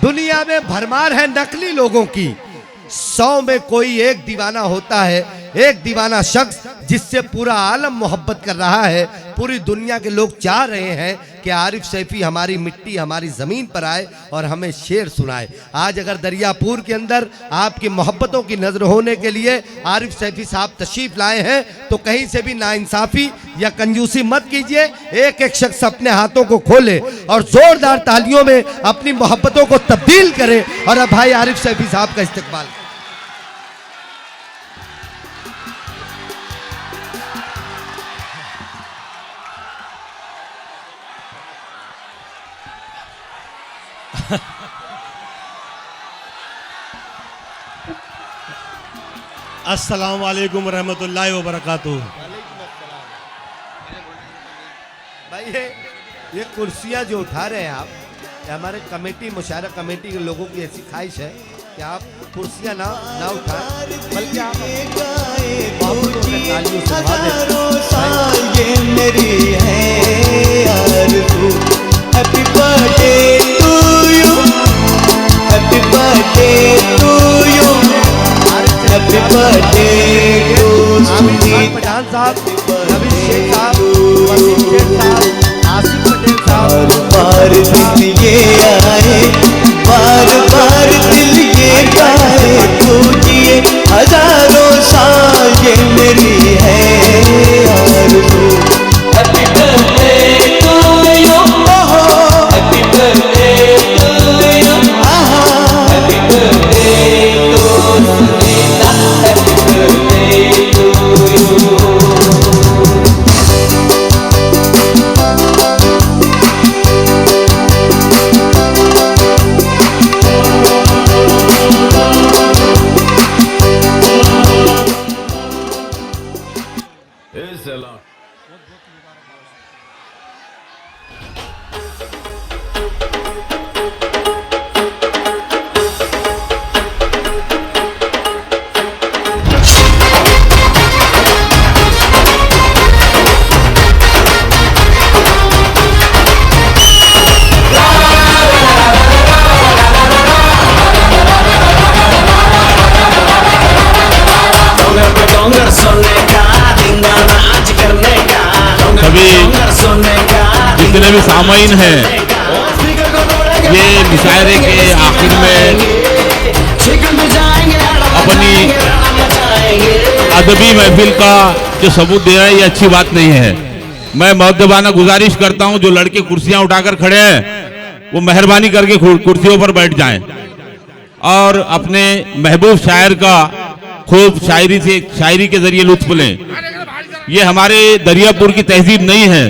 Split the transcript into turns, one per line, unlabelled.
दुनिया में भरमार है नकली लोगों की, 100 में कोई एक दीवाना होता है, एक दीवाना शख्स जिससे पूरा आलम मोहब्बत कर रहा है। पूरी दुनिया के लोग चाह रहे हैं कि आरिफ सैफी हमारी मिट्टी हमारी ज़मीन पर आए और हमें शेर सुनाए। आज अगर दरियापुर के अंदर आपकी मोहब्बतों की नज़र होने के लिए आरिफ सैफी साहब तशरीफ़ लाए हैं तो कहीं से भी नाइंसाफ़ी या कंजूसी मत कीजिए। एक एक शख्स अपने हाथों को खोले और ज़ोरदार तालियों में अपनी मोहब्बतों को तब्दील करे और अब भाई आरिफ सैफी साहब का इस्तकबाल।
अस्सलाम वालेकुम रहमतुल्लाहि व बरकातुहू।
भाई ये कुर्सियाँ जो उठा रहे हैं आप, हमारे कमेटी मुशायरा कमेटी के लोगों की ऐसी ख्वाहिश है कि आप कुर्सियाँ ना उठाएं, बल्कि आप
ये मेरी है आरज़ू। Happy birthday to you, happy birthday to you, happy birthday to
Aamir Pathan साहब, नवीन शेख साहब, वसीम शेख साहब, आसिफ पटेल साहब।
बार दिल ये आए, बार बार दिल ये गाए, पूजिए हजारों साल ये मेरी है आरज़ू। Happy birthday to you, happy birthday to you, happy birthday to Sunita, happy birthday to you.
जितने भी सामाईन हैं, ये मुशायरे के आखिर में अपनी अदबी महफिल का जो सबूत दे रहा है, ये अच्छी बात नहीं है। मैं मुअद्दबाना गुजारिश करता हूं, जो लड़के कुर्सियां उठाकर खड़े हैं वो मेहरबानी करके कुर्सियों पर बैठ जाएं और अपने महबूब शायर का खूब शायरी के जरिए लुत्फ लें। ये हमारे दरियापुर की तहजीब नहीं है